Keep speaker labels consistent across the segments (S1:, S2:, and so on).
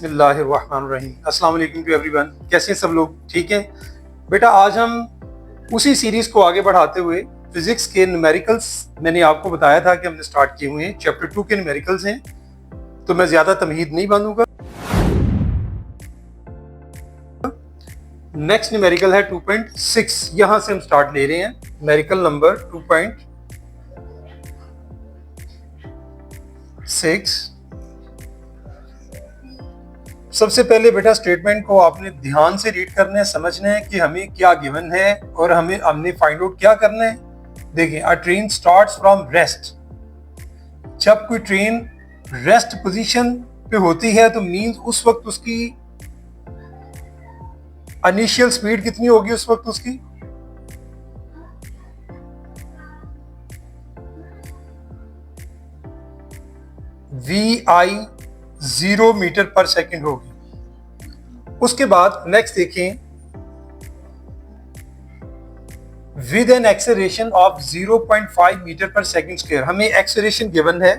S1: बिस्मिल्लाहिर्रहमानिर्रहीम। अस्सलाम वालेकुम टू एवरीवन। कैसे हैं सब लोग? ठीक है बेटा, आज हम उसी सीरीज को आगे बढ़ाते हुए फिजिक्स के न्यूमेरिकल्स, मैंने आपको बताया था कि हमने स्टार्ट किए हुए हैं। चैप्टर 2 के न्यूमेरिकल्स हैं, तो मैं ज्यादा तमहीद नहीं बांधूंगा। नेक्स्ट न्यूमेरिकल है 2.6। यहां से हम स्टार्ट ले रहे हैं न्यूमेरिकल नंबर 2.6। सबसे पहले बेटा स्टेटमेंट को आपने ध्यान से रीड करना है, समझना है कि हमें क्या गिवन है और हमने फाइंड आउट क्या करना है। देखिए, अ ट्रेन स्टार्ट्स फ्रॉम रेस्ट। जब कोई ट्रेन रेस्ट पोजीशन पे होती है तो मींस उस वक्त उसकी इनिशियल स्पीड कितनी होगी? उस वक्त उसकी VI 0 मीटर पर सेकंड होगी। उसके बाद नेक्स्ट देखें, with an acceleration of 0.5 metre पर सेकंड स्क्वायर। हमें एक्सेलरेशन गिवन है,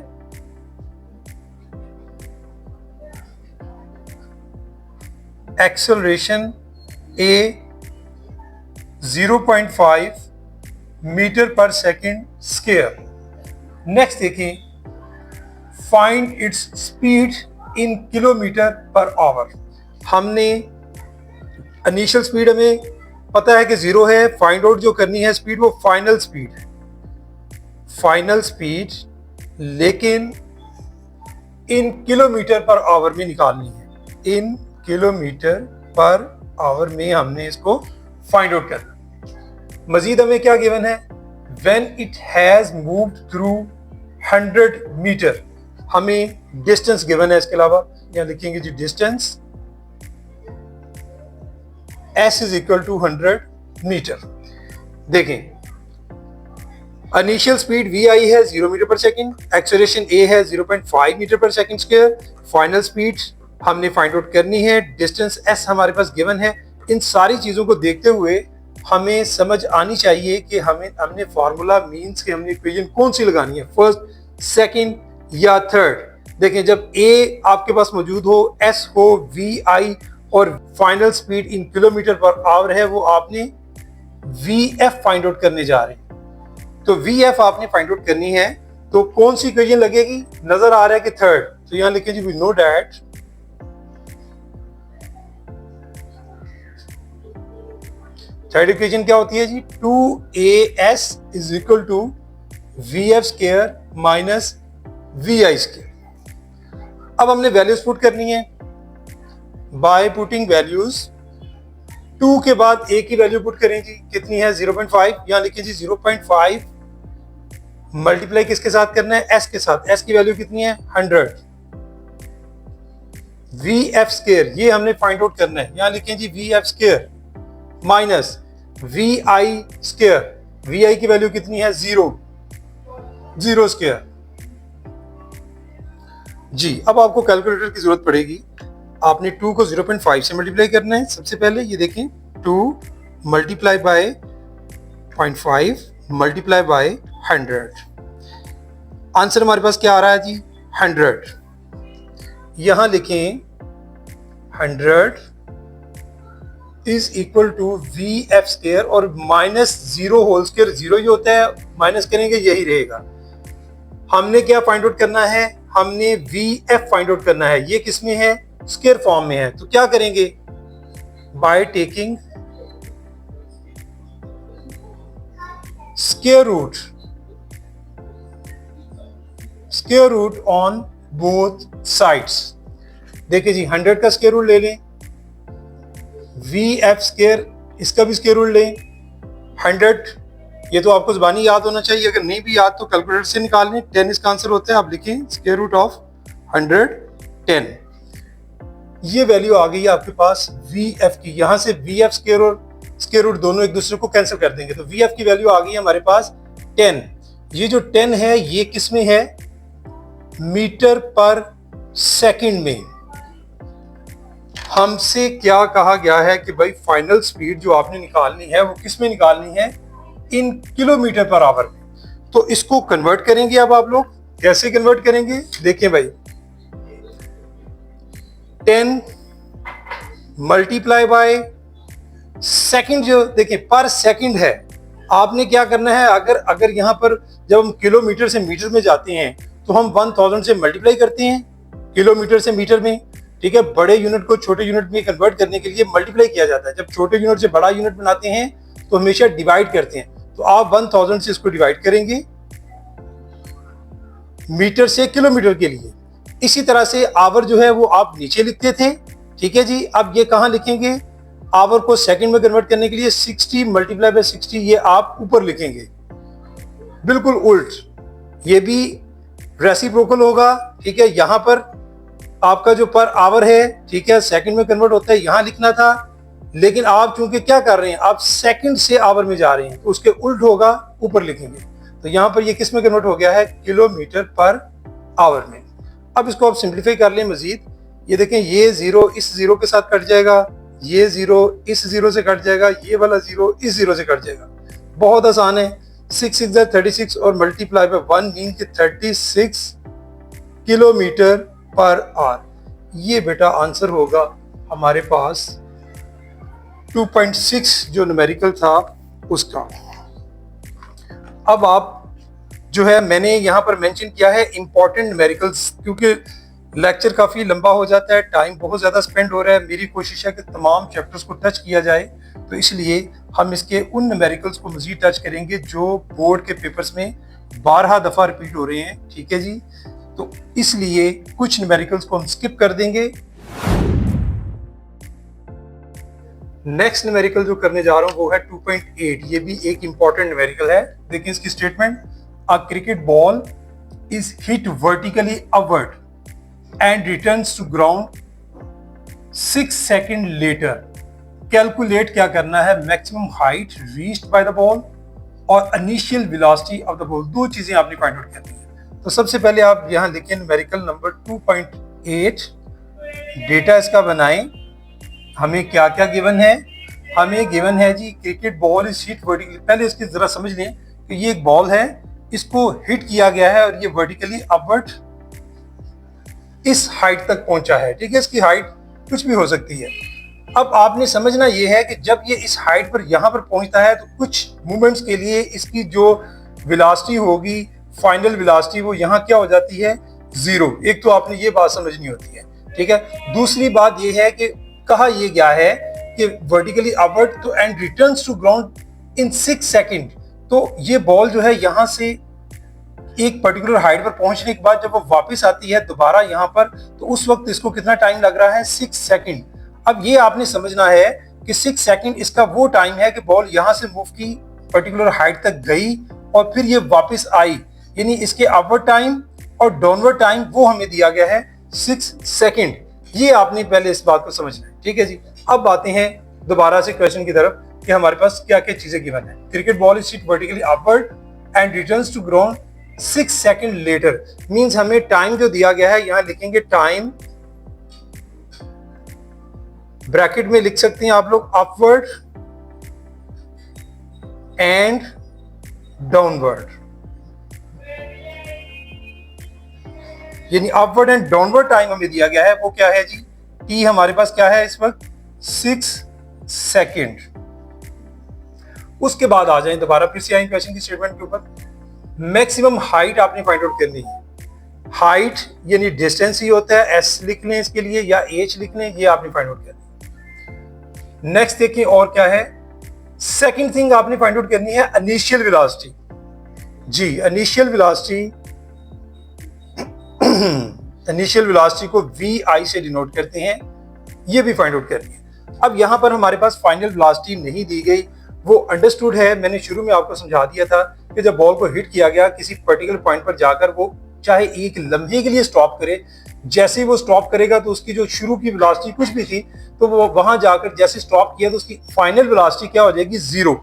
S1: एक्सेलरेशन A 0.5 मीटर पर सेकंड स्क्वायर। नेक्स्ट देखें, find its speed in kilometre पर आवर। हमने इनिशियल स्पीड हमें पता है कि 0 है, फाइंड आउट जो करनी है स्पीड वो फाइनल स्पीड है, फाइनल स्पीड, लेकिन इन किलोमीटर पर आवर में निकालनी है। इन किलोमीटर पर आवर में हमने इसको फाइंड आउट करना। मजीद हमें क्या गिवन है? When it has moved through 100 metre. हमें डिस्टेंस गिवन है, इसके अलावा यहां लिखेंगे जी distance S is equal to 100 metre. देखें, इनिशियल स्पीड VI है 0 मीटर पर सेकंड, एक्सेलरेशन A है 0.5 मीटर पर सेकंड स्क्वायर, फाइनल स्पीड हमने फाइंड आउट करनी है, डिस्टेंस S हमारे पास गिवन है। इन सारी चीजों को देखते हुए हमें समझ आनी चाहिए कि हमने फार्मूला मींस कि हमने इक्वेशन कौन सी लगानी है, फर्स्ट, सेकंड या थर्ड। देखें, जब A आपके पास मौजूद हो, S हो, VI और फाइनल स्पीड इन किलोमीटर पर आवर है, वो आपने VF फाइंड आउट करने जा रहे हैं। तो VF आपने फाइंड आउट करनी है, तो कौन सी इक्वेशन लगेगी? नजर आ रहा है कि थर्ड, तो यहां लिखें जी we know that third equation क्या होती है जी? 2AS is equal to VF square minus VI square. अब हमने वैल्यूज पुट करनी है बाय पुटिंग वैल्यूज। 2 के बाद A की वैल्यू पुट करें जी, कितनी है? 0.5। यहां लिखिए जी 0.5 मल्टीप्लाई किसके साथ करना है? S के साथ। S की वैल्यू कितनी है? 100। VF स्क्वायर ये हमने फाइंड आउट करना है, यहां लिखें जी VF square minus VI square. VI की वैल्यू कितनी है? 0 स्क्वायर जी। अब आपको कैलकुलेटर की जरूरत पड़ेगी। आपने 2 को 0.5 से मल्टीप्लाई करना है। सबसे पहले ये देखें, 2 multiply by 0.5 multiply by 100। Answer हमारे पास क्या आ रहा है जी? 100। यहां लिखें 100 is equal to VF square और माइनस 0 होल स्क्वायर। 0 ही होता है, माइनस करेंगे यही रहेगा। हमने क्या फाइंड आउट करना है? हमने VF फाइंड आउट करना है। ये किस में है? स्क्वायर फॉर्म में है। तो क्या करेंगे? By taking square root on both sides. देखिए जी, 100 का स्क्वायर रूट ले लें, VF स्क्वायर इसका भी स्क्वायर रूट लें, 100। ये तो आपको जुबानी याद होना चाहिए, अगर नहीं भी याद तो कैलकुलेटर से निकाल लें। 10 इसका आंसर होता है। आप लिखें स्क्वायर रूट ऑफ 110। ये वैल्यू आ गई है आपके पास VF की। यहां से VF स्क्वायर और स्क्वायर रूट दोनों एक दूसरे को कैंसिल कर देंगे, तो VF की वैल्यू आ गई है हमारे पास 10। ये जो 10 है ये किस में है? मीटर पर सेकंड में। हमसे क्या कहा गया है कि भाई फाइनल स्पीड जो आपने निकालनी है वो किस में निकालनी है? इन किलोमीटर पर आवर में। तो इसको कन्वर्ट करेंगे। अब आप लोग कैसे कन्वर्ट करेंगे? देखिए भाई, 10 मल्टीप्लाई बाय सेकंड, जो देखिए पर सेकंड है, आपने क्या करना है, अगर यहाँ पर जब हम किलोमीटर से मीटर में जाते हैं तो हम 1000 से मल्टीप्लाई करते हैं किलोमीटर से मीटर में, ठीक है। बड़े यूनिट को छोटे यूनिट में कन्वर्ट करने के लिए मल्टीप्लाई किया जाता है। जब छोटे यूनिट से बड़ा यूनिट बनाते हैं तो हमेशा डिवाइड करते हैं। तो आप 1000 से इसको डिवाइड करेंगे मीटर से किलोमीटर के लिए। इसी तरह से आवर जो है वो आप नीचे लिखते थे, ठीक है जी। अब ये कहाँ लिखेंगे, आवर को सेकंड में कन्वर्ट करने के लिए 60 मल्टीप्लाई बाय 60 ये आप ऊपर लिखेंगे, बिल्कुल उल्ट। ये भी रेसिप्रोकल होगा, ठीक है। यहां पर आपका जो पर आवर है, ठीक है, सेकंड में कन्वर्ट होता है, यहां लिखना था, लेकिन आप चूंकि क्या कर रहे हैं, आप सेकंड से आवर में जा रहे हैं, तो उसके उल्ट होगा, ऊपर लिखेंगे। तो यहां पर ये किस में कन्वर्ट हो गया है, किलोमीटर पर आवर में। अब इसको आप सिंप्लीफाई कर लें मजीद। ये देखें, ये जीरो इस जीरो के साथ कट जाएगा, ये जीरो इस जीरो से कट जाएगा, ये वाला जीरो इस जीरो से कट जाएगा। बहुत आसान है। 6 6 36 और मल्टीप्लाई बाय 1 मीन कि 36 किलोमीटर पर आवर। ये बेटा आंसर होगा हमारे पास 2.6 जो न्यूमेरिकल था उसका। अब आप जो है, मैंने यहाँ पर मेंशन किया है इंपॉर्टेंट न्यूमेरिकल्स, क्योंकि लेक्चर काफ़ी लंबा हो जाता है, टाइम बहुत ज़्यादा स्पेंड हो रहा है। मेरी कोशिश है कि तमाम चैप्टर्स को टच किया जाए, तो इसलिए हम इसके उन न्यूमेरिकल्स को मज़ीद टच करेंगे जो बोर्ड के पेपर्स में 12 दफ़ा रिपीट हो रहे हैं, ठीक है जी। तो इसलिए कुछ न्यूमेरिकल्स को हम स्किप कर देंगे। नेक्स्ट न्यूमेरिकल जो करने जा रहा हूँ वो है 2.8। ये भी एक इंपॉर्टेंट न्यूमेरिकल है। देखिए इसकी statement, a cricket ball is hit vertically upward and returns to ground 6 seconds later. Calculate क्या करना है, maximum height reached by the ball और initial velocity of the ball. दो चीजें आपने फाइंड आउट करनी है। तो सबसे पहले आप यहां लिखें न्यूमेरिकल नंबर 2.8, डेटा इसका बनाएं। हमें क्या क्या गिवन है, हमें गिवन है जी cricket ball is hit vertically. पहले इसकी जरा समझ लें कि ये एक बॉल है, इसको हिट किया गया है और ये वर्टिकली अपवर्ड इस हाइट तक पहुंचा है, ठीक है। इसकी हाइट कुछ भी हो सकती है। अब आपने समझना यह है कि जब ये इस हाइट पर यहां पर पहुंचता है तो कुछ मूवमेंट्स के लिए इसकी जो वेलोसिटी होगी, फाइनल वेलोसिटी, वो यहां क्या हो जाती है, जीरो। एक तो आपने ये बात समझनी होती है, ठीक है। दूसरी बात यह है कि कहा यह गया है कि वर्टिकली अपवर्ड तो and returns to ground in 6 second. तो ये बॉल जो है यहां से एक पर्टिकुलर हाइट पर पहुंचने के बाद जब वो वापस आती है दोबारा यहाँ पर, तो उस वक्त इसको कितना टाइम लग रहा है, 6 सेकंड। अब ये आपने समझना है कि 6 सेकंड इसका वो टाइम है कि बॉल यहाँ से मूव की, पर्टिकुलर हाइट तक गई और फिर ये वापस आई, यानी इसके अपवर्ड टाइम और डाउनवर्ड टाइम वो हमें दिया गया है 6 सेकंड। ये आपने पहले इस बात को समझना है, ठीक है जी। अब आते हैं दोबारा से क्वेश्चन की तरफ कि हमारे पास क्या क्या चीजें गिवन है। Cricket ball is hit vertically upward and returns to ground 6 second later, means हमें टाइम जो दिया गया है, यहां लिखेंगे टाइम, ब्रैकेट में लिख सकते हैं आप लोग अपवर्ड एंड डाउनवर्ड, यानी अपवर्ड एंड डाउनवर्ड टाइम हमें दिया गया है। वो क्या है जी, टी हमारे पास क्या है इस वक्त, 6 सेकंड। उसके बाद आ जाए दोबारा फिर से आए क्वेश्चन की स्टेटमेंट के ऊपर। मैक्सिमम हाइट आपने फाइंड आउट करनी है। हाइट यानी डिस्टेंस ही होता है, एस लिख लें इसके लिए या एच लिख लें, ये आपने फाइंड आउट करनी है। नेक्स्ट देखिए और क्या है, सेकंड थिंग आपने फाइंड आउट करनी है इनिशियल वेलोसिटी। जी इनिशियल वेलोसिटी, इनिशियल वेलोसिटी को वी आई से डिनोट करते हैं, ये भी फाइंड आउट करनी है। अब यहां पर हमारे पास फाइनल वेलोसिटी नहीं दी गई, वो अंडरस्टूड है। मैंने शुरू में आपको समझा दिया था कि जब बॉल को हिट किया गया किसी पर्टिकुलर पॉइंट पर जाकर वो चाहे एक लम्हे के लिए स्टॉप करे, जैसे ही वो स्टॉप करेगा तो उसकी जो शुरू की वेलोसिटी कुछ भी थी, तो वो वहां जाकर जैसे स्टॉप किया तो उसकी फाइनल वेलोसिटी क्या हो जाएगी, जीरो।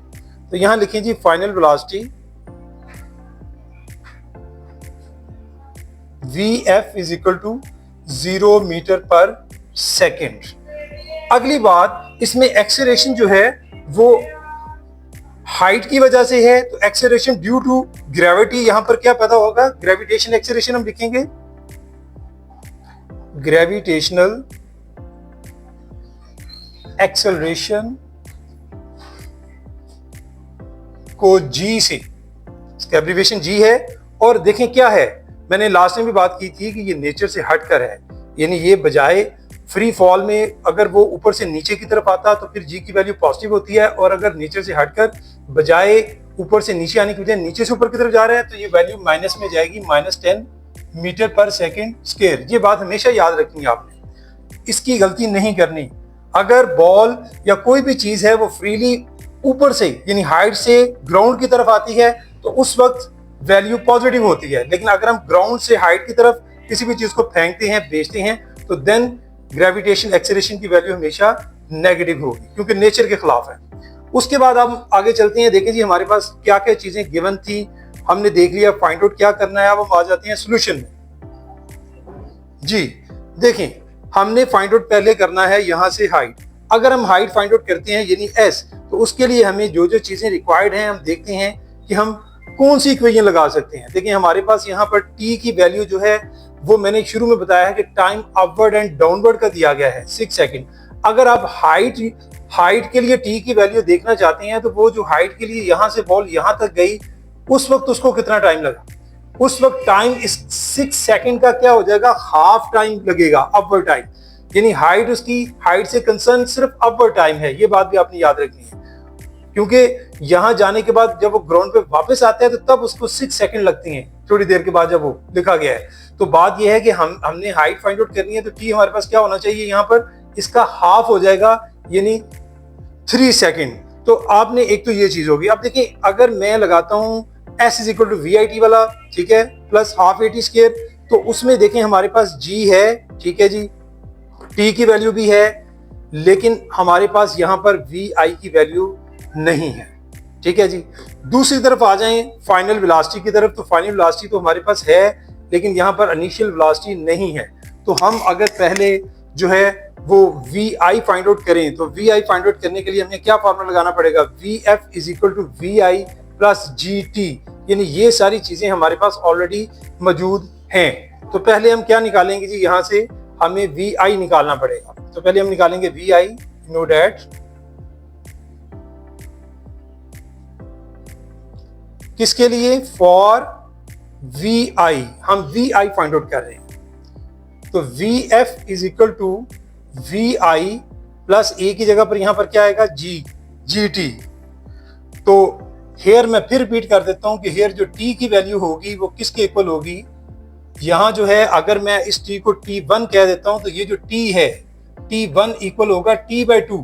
S1: तो यहां लिखें जी final velocity VF is equal to 0 metre per second. अगली बात, इसमें एक्सेलरेशन जो है वो हाइट की वजह से है, तो एक्सेलरेशन ड्यू टू ग्रेविटी यहां पर क्या पैदा होगा, ग्रेविटेशनल एक्सेलरेशन हम लिखेंगे, ग्रेविटेशनल एक्सेलरेशन को जी से, इसका एब्रिविएशन जी है। और देखें क्या है, मैंने लास्ट में भी बात की थी कि ये नेचर से हटकर है, यानी ये बजाय फ्री फॉल में अगर वो ऊपर से नीचे की तरफ आता तो फिर जी की वैल्यू पॉजिटिव होती है, और अगर नेचर से हटकर बजाय ऊपर से नीचे आने की बजाय नीचे से ऊपर की तरफ जा रहा है तो ये वैल्यू माइनस में जाएगी, -10 मीटर पर सेकेंड स्क्वायर। ये बात हमेशा याद रखनी है आपने, इसकी गलती नहीं करनी। अगर बॉल या कोई भी चीज है वो फ्रीली ऊपर से यानी हाइट से ग्राउंड की तरफ आती है तो उस वक्त वैल्यू पॉजिटिव होती है, लेकिन अगर हम ग्राउंड से हाइट की तरफ किसी भी चीज को फेंकते हैं, बेचते हैं, तो देन ग्रेविटेशन एक्सेलरेशन की वैल्यू हमेशा नेगेटिव होगी, क्योंकि नेचर के खिलाफ है। उसके बाद हम आगे चलते हैं। देखें जी हमारे पास क्या क्या चीजें गिवन थी, हमने देख लिया, फाइंड आउट क्या करना है। अब हम आ जाते हैं सोल्यूशन में। जी देखें, हमने फाइंड आउट पहले करना है यहां से हाइट। अगर हम हाइट फाइंड आउट करते हैं यानी एस, तो उसके लिए हमें जो जो चीजें रिक्वायर्ड हैं हम देखते हैं कि हम कौन सी इक्वेशन लगा सकते हैं। देखिए हमारे पास यहाँ पर टी की वैल्यू जो है वो मैंने शुरू में बताया है कि टाइम अपवर्ड एंड डाउनवर्ड का दिया गया है 6 सेकंड। अगर आप हाइट के लिए टी की वैल्यू देखना चाहते हैं तो वो जो हाइट के लिए यहां से बॉल यहां तक गई उस वक्त उसको कितना टाइम लगा, उस वक्त टाइम इस 6 सेकंड का क्या हो जाएगा, हाफ टाइम लगेगा, अपवर्ड टाइम। यानी हाइट, उसकी हाइट से कंसर्न सिर्फ अपवर्ड टाइम है, ये बात भी आपने याद रखनी है, क्योंकि यहां जाने के बाद जब वो ग्राउंड पे वापस आता है तो तब उसको 6 सेकंड लगती हैं, थोड़ी देर के बाद जब वो लिखा गया है। तो बात यह है कि हमने हाइट फाइंड आउट करनी है तो टी हमारे पास क्या होना चाहिए, यहाँ पर इसका हाफ हो जाएगा यानी 3 सेकंड। तो आपने एक तो ये चीज होगी। अब देखिए अगर मैं लगाता हूं S is equal to VIT वाला, ठीक है, प्लस हाफ AT स्क्वायर, तो उसमें देखें हमारे पास G है, ठीक है जी, T की वैल्यू भी है, लेकिन हमारे पास यहाँ पर VI की वैल्यू नहीं है, ठीक है जी। दूसरी तरफ आ जाएं फाइनल वेलोसिटी की तरफ, तो फाइनल वेलोसिटी तो हमारे पास है लेकिन यहाँ पर इनिशियल वेलोसिटी नहीं है। तो हम अगर पहले जो है वो VI फाइंड आउट करें तो VI फाइंड आउट करने के लिए हमें क्या फॉर्मूला लगाना पड़ेगा, VF is equal to VI plus GT, यानी ये सारी चीजें हमारे पास ऑलरेडी मौजूद हैं। तो पहले हम क्या निकालेंगे जी, यहाँ से हमें VI निकालना पड़ेगा। तो पहले हम निकालेंगे VI, नो डैट, किसके लिए, फॉर VI, हम VI फाइंड आउट कर रहे हैं। तो VF is equal to VI plus A की जगह पर यहां पर क्या आएगा, GT। तो हेयर मैं फिर रिपीट कर देता हूं कि हेयर जो T की वैल्यू होगी वो किसके इक्वल होगी, यहां जो है अगर मैं इस T को T1 कह देता हूं तो ये जो T है T1 इक्वल होगा T/2।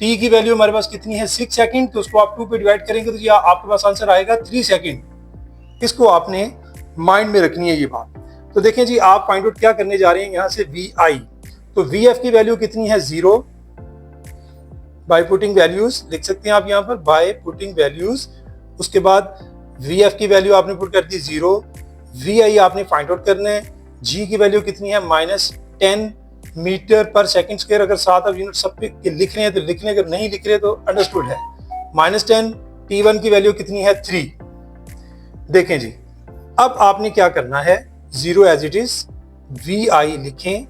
S1: T की वैल्यू हमारे पास कितनी है, 6 सेकंड, तो उसको आप 2 पे डिवाइड करेंगे तो ये आपके पास आंसर आएगा 3 सेकंड। इसको आपने माइंड में रखनी है ये बात। तो देखें जी आप फाइंड आउट क्या करने जा रहे हैं, यहां से VI, तो VF की वैल्यू कितनी है, 0, बाय पुटिंग वैल्यूज लिख सकते हैं आप यहाँ पर, बाय पुटिंग वैल्यूज। उसके बाद VF की वैल्यू आपने पुट कर दी 0, VI आपने फाइंड आउट करना है, G की वैल्यू कितनी है, -10 मीटर पर सेकंड स्क्वायर। अगर साथ आप यूनिट सब पे लिख रहे हैं तो लिख लें, अगर नहीं लिख रहे तो अंडरस्टूड है। -10, T1 की वैल्यू कितनी है, 3। देखें जी अब आपने क्या करना है, 0 एज इट इज, VI लिखें,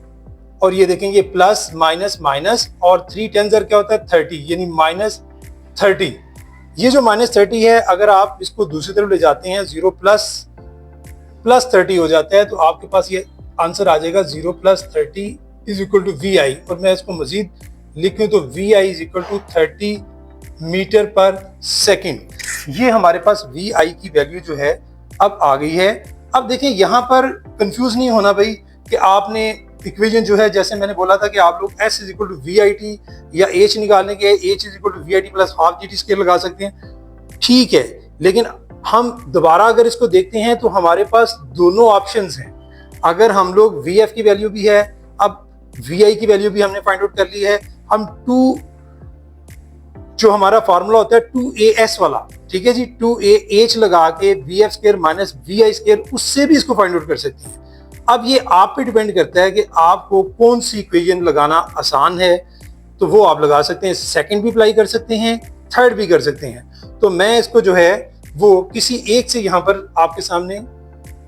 S1: और ये देखें ये प्लस माइनस माइनस, और 3 10 क्या होता है, 30, यानी -30। ये जो -30 है अगर आप इसको दूसरी तरफ ले जाते हैं 0 प्लस 30 हो जाता है, तो आपके पास ये आंसर आ जाएगा 0 + 30 इज इक्वल टू VI। और मैं इसको मजीद लिखूं तो VI is equal to 30 metre पर सेकंड। ये हमारे पास VI की वैल्यू जो है अब आ गई है। अब देखिए यहाँ पर कंफ्यूज नहीं होना भाई कि आपने इक्वेशन जो है, जैसे मैंने बोला था कि आप लोग S is equal to VIT या H निकालने के H is equal to VIT plus half GT square लगा सकते हैं, ठीक है, लेकिन हम दोबारा अगर इसको देखते हैं तो हमारे पास दोनों ऑप्शंस हैं। अगर हम लोग VF की वैल्यू भी है, अब VI की वैल्यू भी हमने फाइंड आउट कर ली है, हम 2 जो हमारा फार्मूला होता है 2AS वाला, ठीक है जी, 2AH लगा के VF square minus VI square, उससे भी इसको फाइंड आउट कर सकते हैं। अब ये आप पे डिपेंड करता है कि आपको कौन सी इक्वेशन लगाना आसान है, तो वो आप लगा सकते हैं। सेकंड भी अप्लाई कर सकते हैं, थर्ड भी कर सकते हैं। तो मैं इसको जो है वो किसी एक से यहाँ पर आपके सामने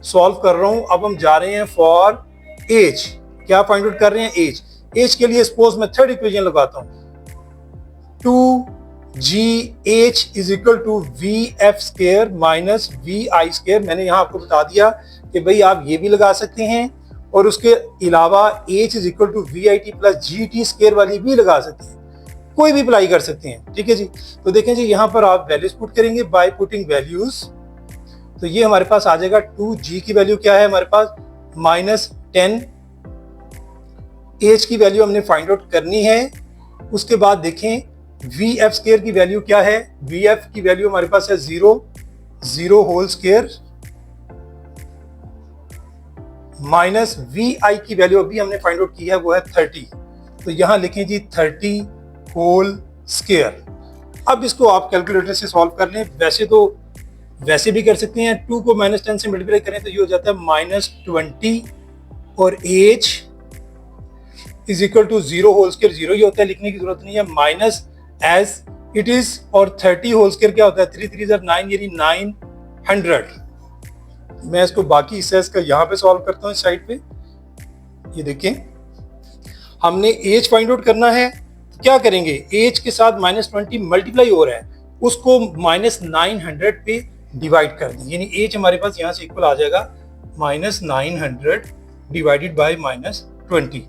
S1: सॉल्व कर रहा हूं। अब हम जा रहे हैं फॉर एज, क्या फाइंड आउट कर रहे हैं, एज। एच के लिए सपोज मैं थर्ड इक्वेशन लगाता हूं, 2GH is equal to VF square minus VI square. मैंने यहां आपको बता दिया कि भाई आप ये भी लगा सकते हैं और उसके अलावा H is equal to VIT plus GT square वाली भी लगा सकते हैं, कोई भी अप्लाई कर सकते हैं। ठीक है जी। तो देखें जी, यहां पर आप वैल्यूज पुट करेंगे बाय पुटिंग वैल्यूज, तो ये हमारे पास आ जाएगा 2G की वैल्यू क्या है हमारे पास -10, H की वैल्यू हमने फाइंड आउट करनी है। उसके बाद देखें VF स्क्वायर की वैल्यू क्या है, VF की वैल्यू हमारे पास है 0 होल स्क्वायर माइनस VI की वैल्यू अभी हमने फाइंड आउट की है वो है 30, तो यहां लिखें जी 30 होल स्क्वायर। अब इसको आप कैलकुलेटर से सॉल्व कर लें, वैसे भी कर सकते हैं, 2 को -10 से मल्टीप्लाई करें तो ये हो जाता है -20 और H is equal to 0 whole square, 0 ही होता है, लिखने की जरूरत नहीं है, माइनस एज इट इज, और 30 होल स्क्वायर क्या होता है 3 3 9 यानी 900। मैं इसको बाकी हिस्सा इसका यहाँ पे सॉल्व करता हूँ इस साइड पे। ये देखें हमने एज फाइंड आउट करना है, तो क्या करेंगे, एज के साथ -20 मल्टीप्लाई हो रहा है, उसको -900 पे डिवाइड कर दें, यानी एज हमारे पास यहाँ से इक्वल आ जाएगा -900 डिवाइडेड बाय -20।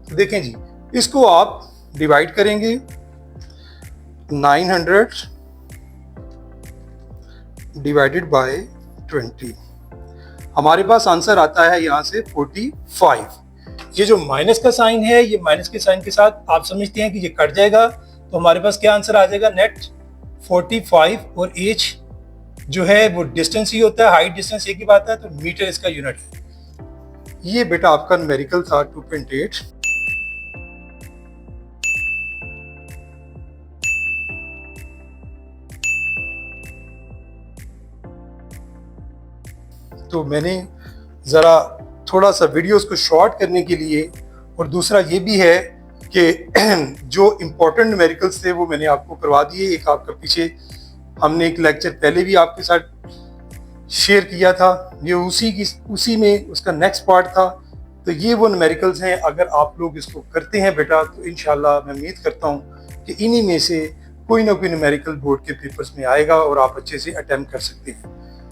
S1: तो देखें जी, इसको आप डिवाइड करेंगे 900 डिवाइडेड बाय 20, हमारे पास आंसर आता है यहाँ से 45। ये जो माइनस का साइन है, ये माइनस के साइन के साथ आप समझते हैं कि ये कट जाएगा, तो हमारे पास क्या आंसर आ जाएगा नेट 45, और एच जो है वो डिस्टेंस ही होता है, हाइट डिस्टेंस एक ही बात है, तो मीटर इसका यूनिट है। ये बेटा आपका न्यूमेरिकल था 2.8। तो मैंने ज़रा थोड़ा सा वीडियोस को शॉर्ट करने के लिए, और दूसरा ये भी है कि जो इम्पोर्टेंट न्यूमेरिकल्स थे वो मैंने आपको करवा दिए। एक आपका पीछे हमने एक लेक्चर पहले भी आपके साथ शेयर किया था, ये उसी में उसका नेक्स्ट पार्ट था। तो ये वो न्यूमेरिकल्स हैं, अगर आप लोग इसको करते हैं बेटा तो इंशाल्लाह मैं उम्मीद करता हूँ कि इन्हीं में से कोई ना कोई न्यूमेरिकल बोर्ड के पेपर्स में आएगा और आप अच्छे से अटेम्प्ट कर सकते हैं।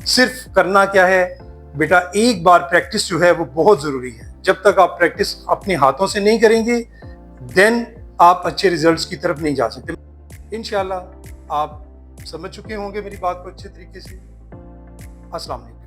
S1: सिर्फ करना क्या है बेटा, एक बार प्रैक्टिस जो है वो बहुत ज़रूरी है। जब तक आप प्रैक्टिस अपने हाथों से नहीं करेंगे देन आप अच्छे रिजल्ट्स की तरफ नहीं जा सकते। इंशाल्लाह आप समझ चुके होंगे मेरी बात को अच्छे तरीके से। अस्सलाम वालेकुम।